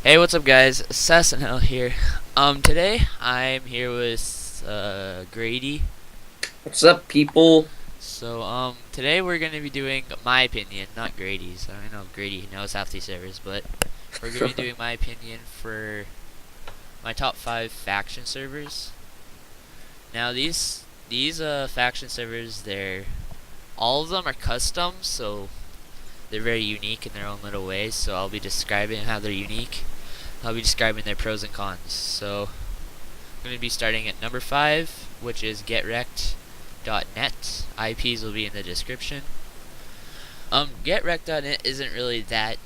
Hey, what's up, guys? Sassanel here. Today I'm here with Grady. What's up, people? Today we're gonna be doing my opinion, not Grady's. I know Grady knows half these servers, but we're gonna be doing my opinion for my top 5 faction servers. Now these faction servers, they're all of them are custom, so they're very unique in their own little ways. So I'll be describing how they're unique. I'll be describing their pros and cons. So I'm going to be starting at number 5, which is getrect.net. IPs will be in the description. Getrect.net isn't really that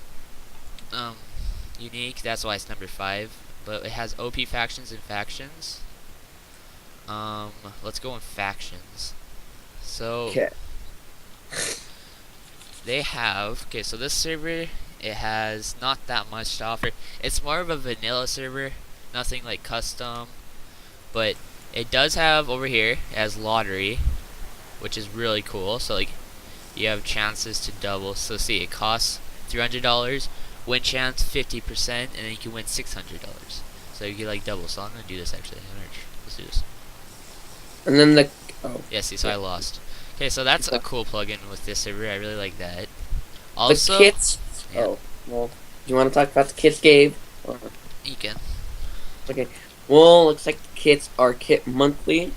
unique. That's why it's number 5. But it has OP factions and factions. Let's go in factions. So Okay. they have, okay, so this server, it has not that much to offer. It's more of a vanilla server, nothing like custom, but it does have over here, it has lottery, which is really cool. So like you have chances to double. So see, it costs $300, win chance 50%, and then you can win $600. So you can like double. So I'm gonna do this actually. Let's do this. And then Yeah, see, so I lost. Okay, so that's a cool plugin with this server. I really like that. the Also, kits. yeah, Oh, well, do you want to talk about the kits, Gabe? Or, you can. okay. Well, looks like the kits are kit monthly,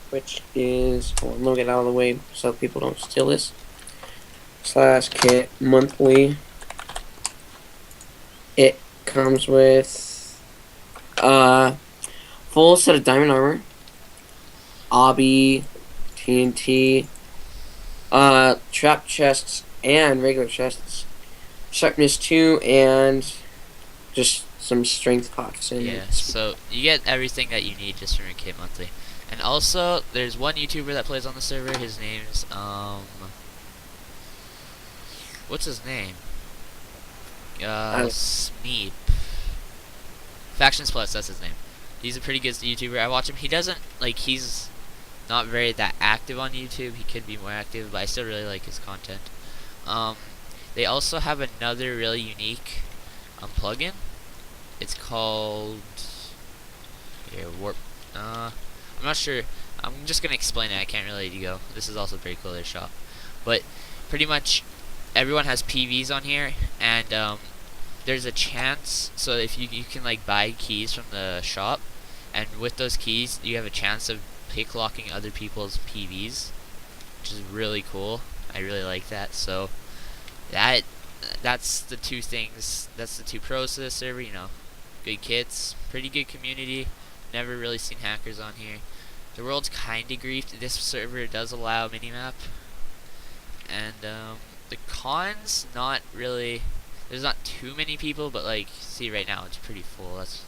which is. Well, let me get out of the way so people don't steal this. Slash kit monthly. It comes with full set of diamond armor, obby, TNT, trap chests and regular chests, sharpness 2, and just some strength pots. And Yeah, so you get everything that you need just from your kit monthly. And also, there's one YouTuber that plays on the server. His name's what's his name? Smeep. Factions Plus, that's his name. He's a pretty good YouTuber. I watch him. He doesn't like he's not very that active on YouTube. He could be more active, but I still really like his content. They also have another really unique plugin. It's called Warp. I'm not sure. I'm just gonna explain it. I can't really go. This is also pretty cool. Their shop, but pretty much everyone has PVs on here, and there's a chance. So if you can like buy keys from the shop, and with those keys you have a chance of pick locking other people's PVs, which is really cool. I really like that. So that's the two things. That's the two pros to this server. You know, good kits, pretty good community. Never really seen hackers on here. The world's kinda griefed. This server does allow minimap, and the cons, not really. There's not too many people, but like, see right now it's pretty full. That's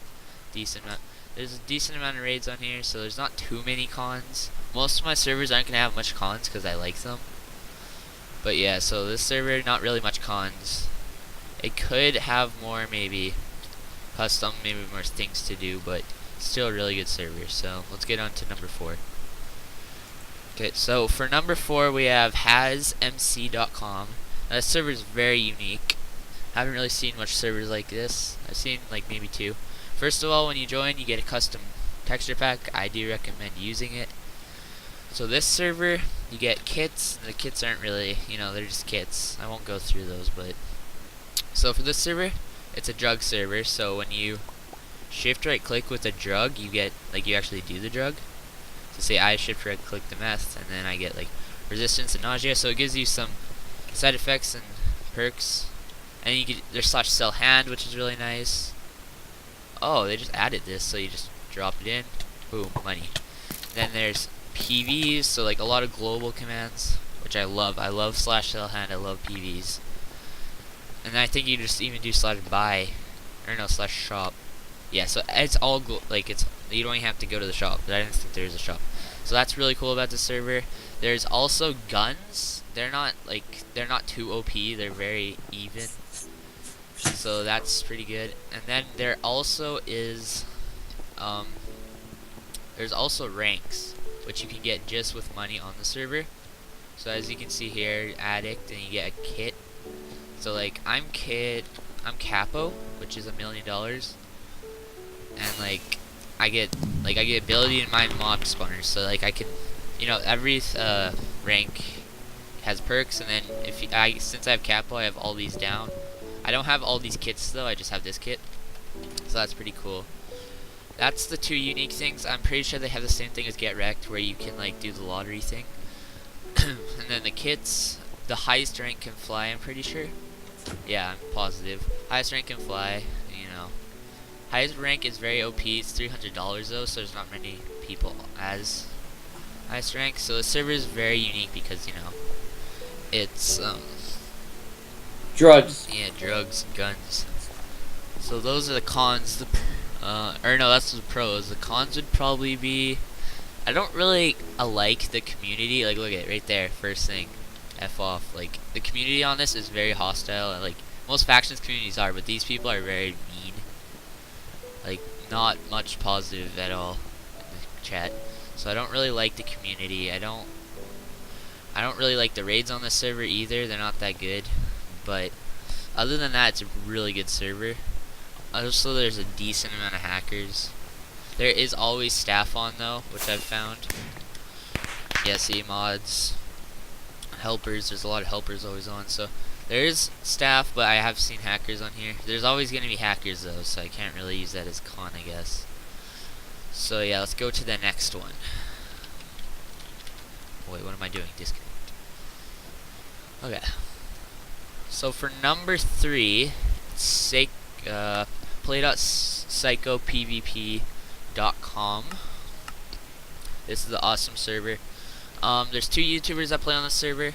decent amount. There's a decent amount of raids on here, so there's not too many cons. Most of my servers aren't gonna have much cons because I like them. But yeah, so this server, not really much cons. It could have more, maybe custom, maybe more things to do, but still a really good server. So let's get on to number 4. Okay, so for number 4 we have hasmc.com. Now this server is very unique. Haven't really seen much servers like this. I've seen like maybe 2. First of all, when you join, you get a custom texture pack. I do recommend using it. So this server, you get kits. The kits aren't really, they're just kits. I won't go through those, but so for this server, it's a drug server. So when you shift right click with a drug, you get like you actually do the drug. So say I shift right click the meth, and then I get like resistance and nausea. So it gives you some side effects and perks. And you get there's slash sell hand, which is really nice. Oh, they just added this, so you just drop it in, boom, money. Then there's PVs, so like a lot of global commands, which I love. I love slash sell hand. I love PVs. And I think you just even do slash buy, or no, slash shop. Yeah, so it's all like it's you don't even have to go to the shop. I didn't think there was a shop, so that's really cool about the server. There's also guns. They're not too OP. They're very even, so that's pretty good. And then there also is there's also ranks, which you can get just with money on the server. So as you can see here, addict, and you get a kit. So like I'm kit I'm capo, which is $1,000,000, and like I get ability in my mob spawners, so like I can, every rank has perks, and then since I have capo, I have all these down. I don't have all these kits though. I just have this kit, so that's pretty cool. That's the two unique things. I'm pretty sure they have the same thing as Get Wrecked, where you can like do the lottery thing. And then the kits, the highest rank can fly. I'm pretty sure. Yeah, I'm positive. Highest rank can fly. Highest rank is very OP. It's $300 though, so there's not many people as highest rank. So the server is very unique because it's Drugs. yeah, drugs, guns. So those are the cons. Or no, that's the pros. The cons would probably be, I don't really like the community. Like, look at it right there, first thing, F off. Like, the community on this is very hostile. And, like, most factions communities are, but these people are very mean. Like, not much positive at all in the chat. So I don't really like the community. I don't really like the raids on this server either. They're not that good. But other than that, it's a really good server. Also, there's a decent amount of hackers. There is always staff on though, which I've found. Yeah, see, mods, helpers. There's a lot of helpers always on. So there is staff, but I have seen hackers on here. There's always gonna be hackers though, so I can't really use that as con, I guess. So yeah, let's go to the next one. Wait, what am I doing? Disconnect. Okay. So for number 3, play.psychopvp.com. This is the awesome server. There's 2 YouTubers that play on the server.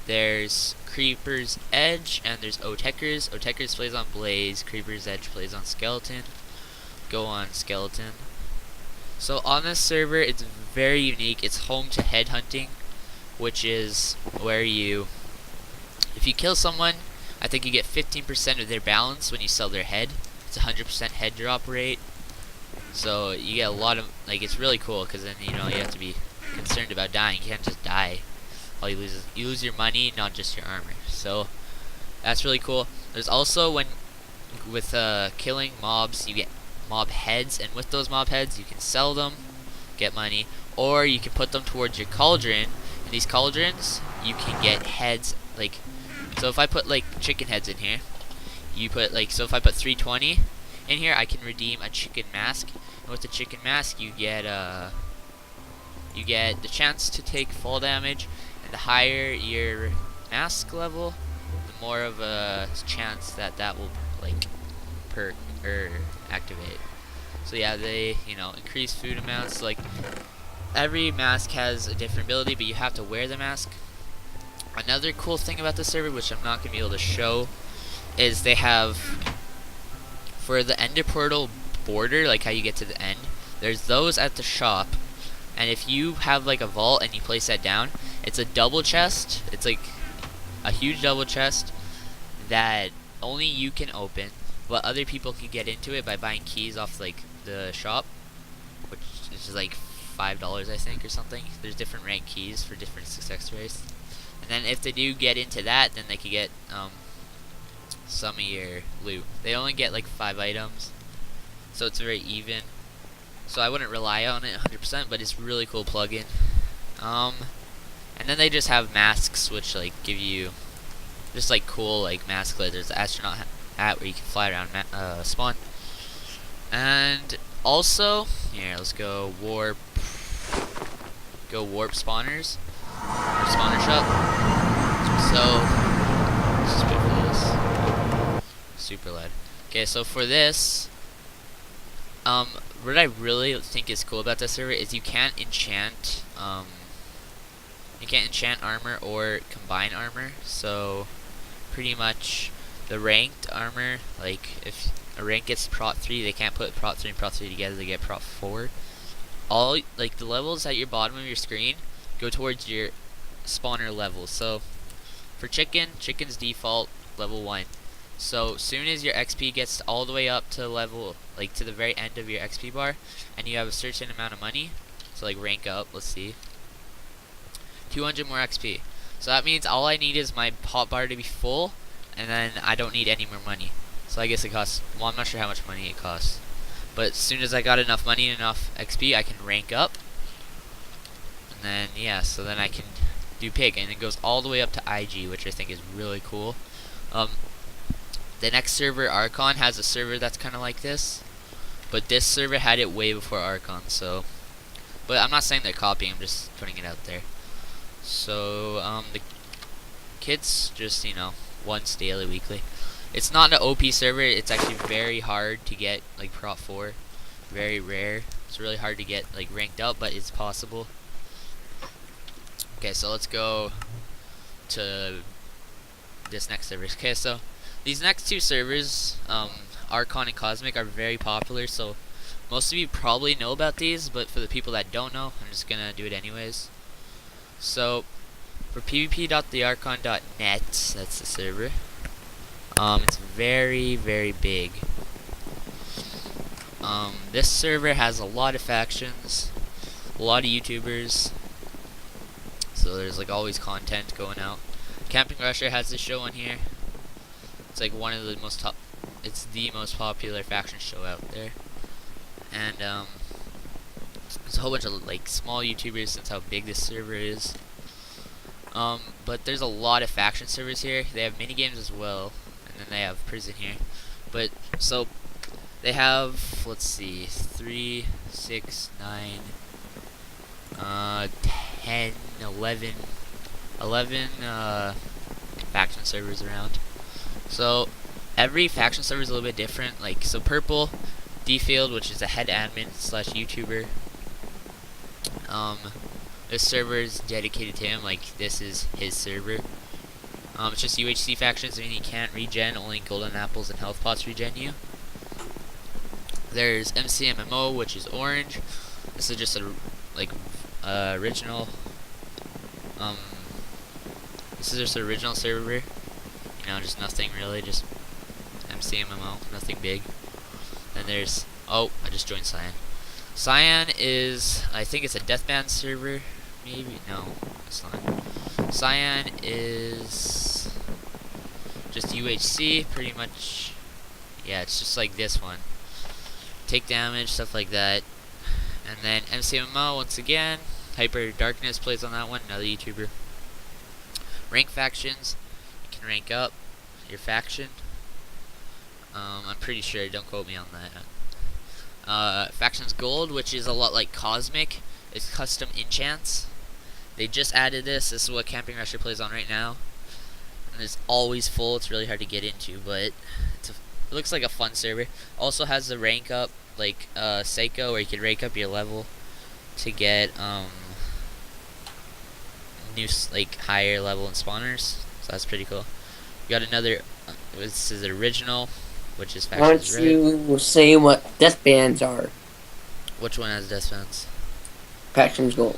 There's Creeper's Edge and there's Otekers. Otekers plays on Blaze. Creeper's Edge plays on Skeleton. Go on Skeleton. So on this server, it's very unique. It's home to headhunting, which is where if you kill someone, I think you get 15% of their balance when you sell their head. It's 100% head drop rate. So you get a lot of, it's really cool, because then, you have to be concerned about dying. You can't just die. All you lose is, you lose your money, not just your armor. So that's really cool. There's also, with killing mobs, you get mob heads, and with those mob heads, you can sell them, get money, or you can put them towards your cauldron. And these cauldrons, you can get heads, so if I put chicken heads in here, so if I put 320 in here, I can redeem a chicken mask, and with the chicken mask you get the chance to take fall damage, and the higher your mask level, the more of a chance that will perk or activate. So yeah, they increase food amounts. Every mask has a different ability, but you have to wear the mask. Another cool thing about the server, which I'm not going to be able to show, is they have, for the ender portal border, how you get to the end, there's those at the shop, and if you have a vault and you place that down, it's a double chest. It's a huge double chest that only you can open, but other people can get into it by buying keys off the shop, which is $5 I think or something. There's different rank keys for different success rates. And then if they do get into that, then they could get some of your loot. They only get 5 items, so it's very even. So I wouldn't rely on it 100%, but it's really cool plugin. And then they just have masks, which give you just cool mask. There's the astronaut hat where you can fly around spawn. And also, here, let's go warp spawners. Spawner shop. So let's just wait for this. Super loud. Okay, so for this, what I really think is cool about this server is you can't enchant armor or combine armor. So pretty much the ranked armor, if a rank gets prot 3, they can't put prot 3 and prot 3 together, they get prot 4. All the levels at your bottom of your screen go towards your spawner level. So for chicken's default level 1. So soon as your XP gets all the way up to level, to the very end of your XP bar, and you have a certain amount of money, so rank up, let's see, 200 more XP. So that means all I need is my pot bar to be full, and then I don't need any more money. So I guess it costs, well, I'm not sure how much money it costs. But as soon as I got enough money and enough XP, I can rank up. And then, yeah, so then I can do pig. And it goes all the way up to IG, which I think is really cool. The next server, Archon, has a server that's kind of like this. But this server had it way before Archon, so... But I'm not saying they're copying, I'm just putting it out there. So, the kids just, you know, once daily, weekly. It's not an OP server, it's actually very hard to get, like, Prot 4. Very rare. It's really hard to get, like, ranked up, but it's possible. Okay, so let's go to this next server. Okay, so these next two servers, Archon and Cosmic, are very popular, so most of you probably know about these, but for the people that don't know, I'm just gonna do it anyways. So, for pvp.thearchon.net, that's the server. It's very, very big. This server has a lot of factions, a lot of YouTubers, so there's like always content going out. Camping Rusher has this show on here. It's like one of the most top. It's the most popular faction show out there, and there's a whole bunch of like small YouTubers. That's how big this server is. But there's a lot of faction servers here. They have mini games as well, and then they have prison here. But so they have, let's see, 3, 6, 9, 10, 11 faction servers around. So every faction server is a little bit different. Like, so Purple D-Field, which is a head admin slash YouTuber. This server is dedicated to him. Like, this is his server. It's just UHC factions, meaning you can't regen. Only golden apples and health pots regen you. There's MCMMO, which is orange. This is just a original. This is just an original server. You know, just nothing really, just MCMMO, nothing big. Then there's, oh, I just joined Cyan. Cyan is, I think it's a deathband server. Maybe, no, it's not. Cyan is just UHC, pretty much. Yeah, it's just like this one. Take damage, stuff like that. And then MCMMO, once again. Hyper Darkness plays on that one, another YouTuber. Rank factions, you can rank up your faction. I'm pretty sure, don't quote me on that. Factions Gold, which is a lot like Cosmic. It's custom enchants. They just added this. This is what Camping Rusher plays on right now. And it's always full. It's really hard to get into, but it looks like a fun server. Also has the rank up, like Seiko, where you can rank up your level to get new, like, higher level in spawners. So that's pretty cool. You got another. This is the original, which is Why Factions don't Red. you say what death bands are? Which one has death bands? Factions Gold.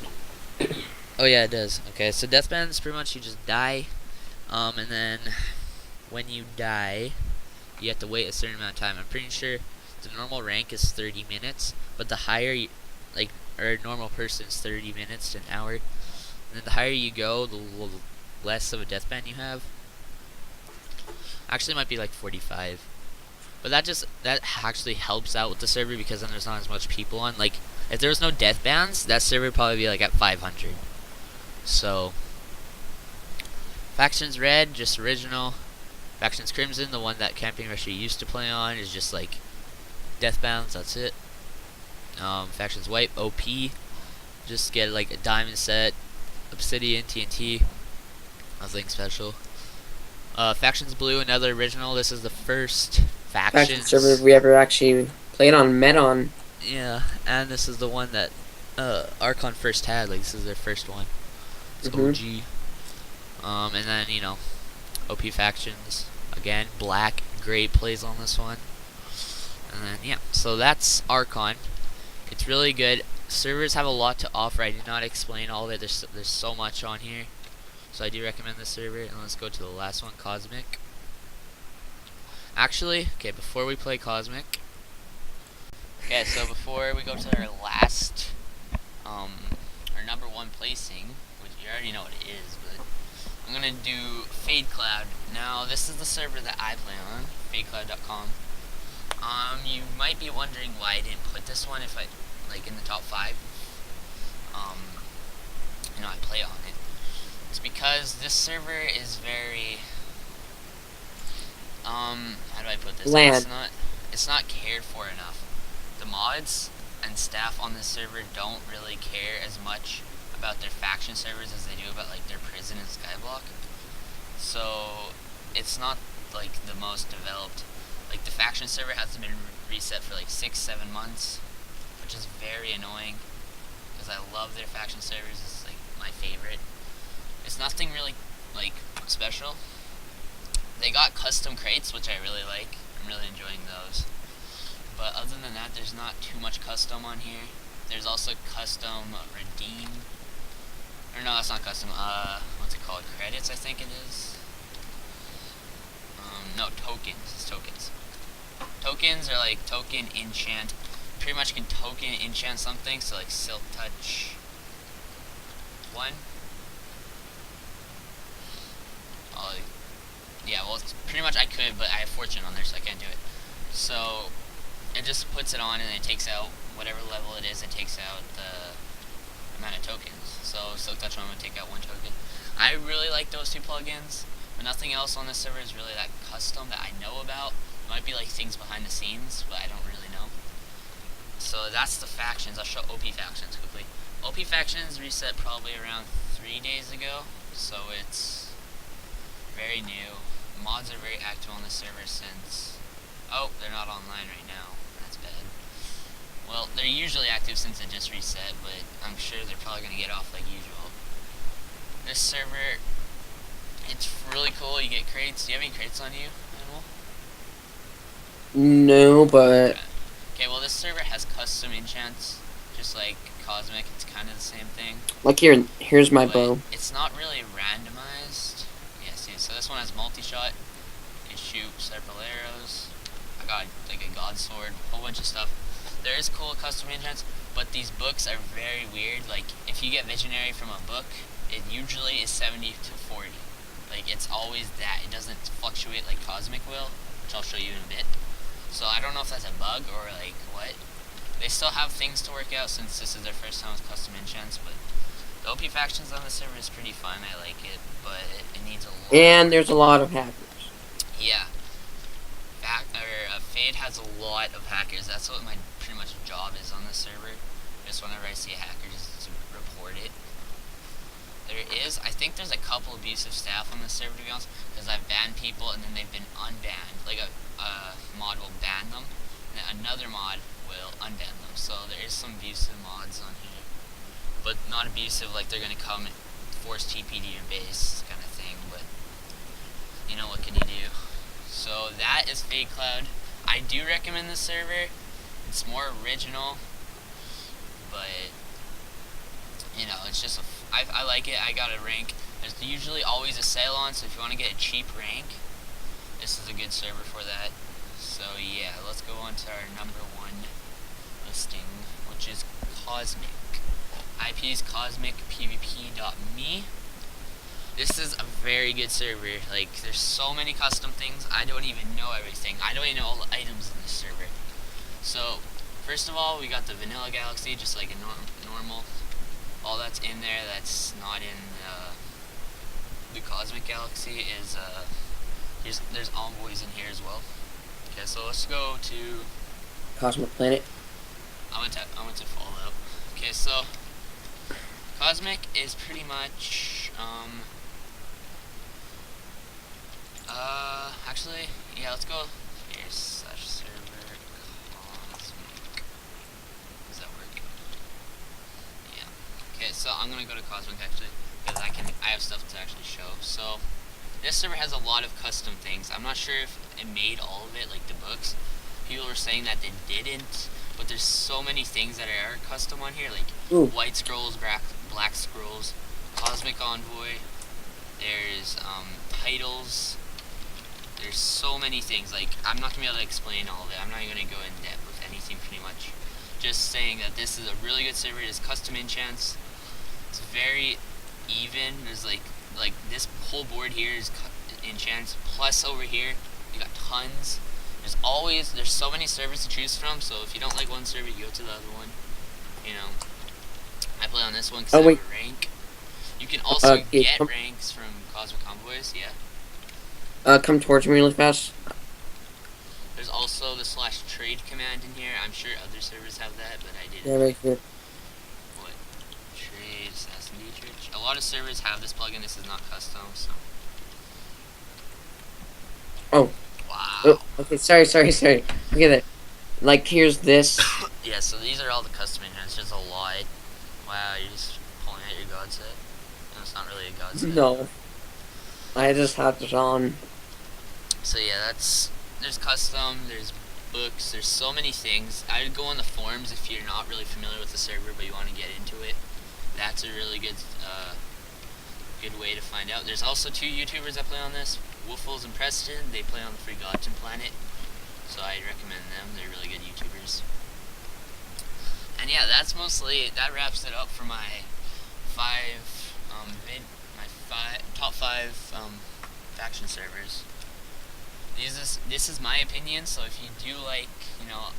Oh yeah, it does. Okay, so death bands, pretty much you just die, and then when you die, you have to wait a certain amount of time. I'm pretty sure the normal rank is 30 minutes, but the higher you, like, or a normal person is 30 minutes to an hour. And then the higher you go, the less of a death band you have. Actually, it might be like 45. But that actually helps out with the server, because then there's not as much people on. Like, if there was no death bans, that server would probably be like at 500. So, Factions Red, just original. Factions Crimson, the one that Camping Rusher used to play on, is just like death bans. That's it. Factions White, OP. Just get like a diamond set, Obsidian, TNT. Nothing special. Factions Blue, another original. This is the first Faction Factions server we ever actually played on, met on. Yeah, and this is the one that Archon first had. Like, this is their first one. It's OG. And then, you know, OP factions. Again, Black, Gray plays on this one. And then, yeah, so that's Archon. It's really good. Servers have a lot to offer. I did not explain all of it. There's so much on here. So I do recommend this server. And let's go to the last one, Cosmic. Actually, okay, before we play Cosmic. Okay, so before we go to our last, our number one placing, which you already know what it is, but I'm gonna do Fade Cloud. Now, this is the server that I play on, fadecloud.com. You might be wondering why I didn't put this one if I, like, in the top 5. I play on it. It's because this server is very, how do I put this? Land. It's not cared for enough. The mods and staff on this server don't really care as much about their faction servers as they do about, like, their prison and skyblock. So it's not like the most developed. Like, the faction server hasn't been reset for like 6-7 months, which is very annoying because I love their faction servers. It's like my favorite. It's nothing really like special. They got custom crates, which I really like. I'm really enjoying those. But other than that, there's not too much custom on here. There's also custom redeem. Or no, that's not custom. What's it called? Credits, I think it is. No, tokens. It's tokens. Tokens are like token enchant. You pretty much can token enchant something. So like Silk Touch 1. Yeah, well, it's pretty much I could, but I have fortune on there, so I can't do it. So it just puts it on, and it takes out whatever level it is. It takes out the amount of tokens. So Silk Touch 1 would take out 1 token. I really like those 2 plugins, but nothing else on this server is really that custom that I know about. It might be like things behind the scenes, but I don't really know. So that's the factions. I'll show OP factions quickly. OP factions reset probably around 3 days ago, so it's very new. Mods are very active on the server since... Oh, they're not online right now. That's bad. Well, they're usually active since it just reset, but I'm sure they're probably going to get off like usual. This server, it's really cool. You get crates. Do you have any crates on you, Animal? No, but... Okay, well, this server has custom enchants, just like Cosmic. It's kind of the same thing. Like here's my bow. It's not really randomized. Yeah, see, so this one has multi-shot. You can shoot several arrows. I got like a god sword, a whole bunch of stuff. There is cool custom enchants, but these books are very weird. Like, if you get Visionary from a book, it usually is 70 to 40. Like, it's always that. It doesn't fluctuate like Cosmic will, which I'll show you in a bit. So I don't know if that's a bug or like what. They still have things to work out since this is their first time with custom enchants, but the OP factions on the server is pretty fun. I like it, but it needs a lot. And there's a lot of hackers. Yeah. Fade has a lot of hackers. That's what my pretty much job is on the server. Just whenever I see a hacker, just to report it. I think there's a couple abusive staff on the server, to be honest, because I've banned people and then they've been unbanned. Like a mod will ban them, and then another mod will unban them. So there is some abusive mods on here, but not abusive like they're gonna come and force TP to your base kind of thing. But you know, what can you do? So that is Fade Cloud. I do recommend this server. It's more original, but you know, it's just I like it. I got a rank. There's usually always a sale on, so if you want to get a cheap rank, this is a good server for that. So yeah, let's go on to our number 1 listing, which is Cosmic. IP is cosmicpvp.me. This is a very good server. Like, there's so many custom things. I don't even know everything. I don't even know all the items in this server. So, first of all, we got the Vanilla Galaxy, just like a normal. All that's in there that's not in the Cosmic Galaxy is, there's envoys in here as well. Okay, so let's go to Cosmic Planet. I went to Fallout. Okay, so Cosmic is pretty much actually, yeah, let's go here / server Cosmic. Is that working? Yeah. Okay, so I'm gonna go to Cosmic actually, because I have stuff to actually show. So this server has a lot of custom things. I'm not sure if it made all of it, like the books. People were saying that they didn't, but there's so many things that are custom on here, like white scrolls, black scrolls, Cosmic Envoy. There's titles. There's so many things. Like, I'm not gonna be able to explain all of it. I'm not even gonna go in depth with anything pretty much. Just saying that this is a really good server. It is custom enchants. It's very even. There's like like this whole board here is enchanted. Plus over here, you got tons. There's so many servers to choose from. So if you don't like one server, you go to the other one. You know, I play on this one because Oh I have wait. a rank. You can also Okay. get ranks from Cosmic Convoys. Yeah. Come towards me really fast. There's also the /trade command in here. I'm sure other servers have that, but I didn't. Yeah, right here. What? Trade Assassin Dietrich. A lot of servers have this plugin. This is not custom, so. Oh. Wow. Oh. Okay. Sorry. Okay, there. Like here's this. Yeah, so these are all the custom enchants. There's a lot. Wow, you're just pulling out your god set. No, it's not really a god set. No. I just have it on. So yeah, there's custom, there's books, there's so many things. I'd go on the forums if you're not really familiar with the server but you want to get into it. That's a really good good way to find out. There's also 2 YouTubers that play on this, Woofles and Preston. They play on the Forgotten Planet, so I'd recommend them. They're really good YouTubers. And yeah, that wraps it up for my top 5 faction servers. This is my opinion, so if you do like,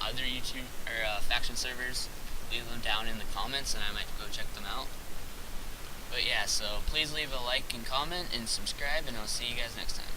other YouTube or faction servers, leave them down in the comments and I might go check them out. But yeah, so please leave a like and comment and subscribe, and I'll see you guys next time.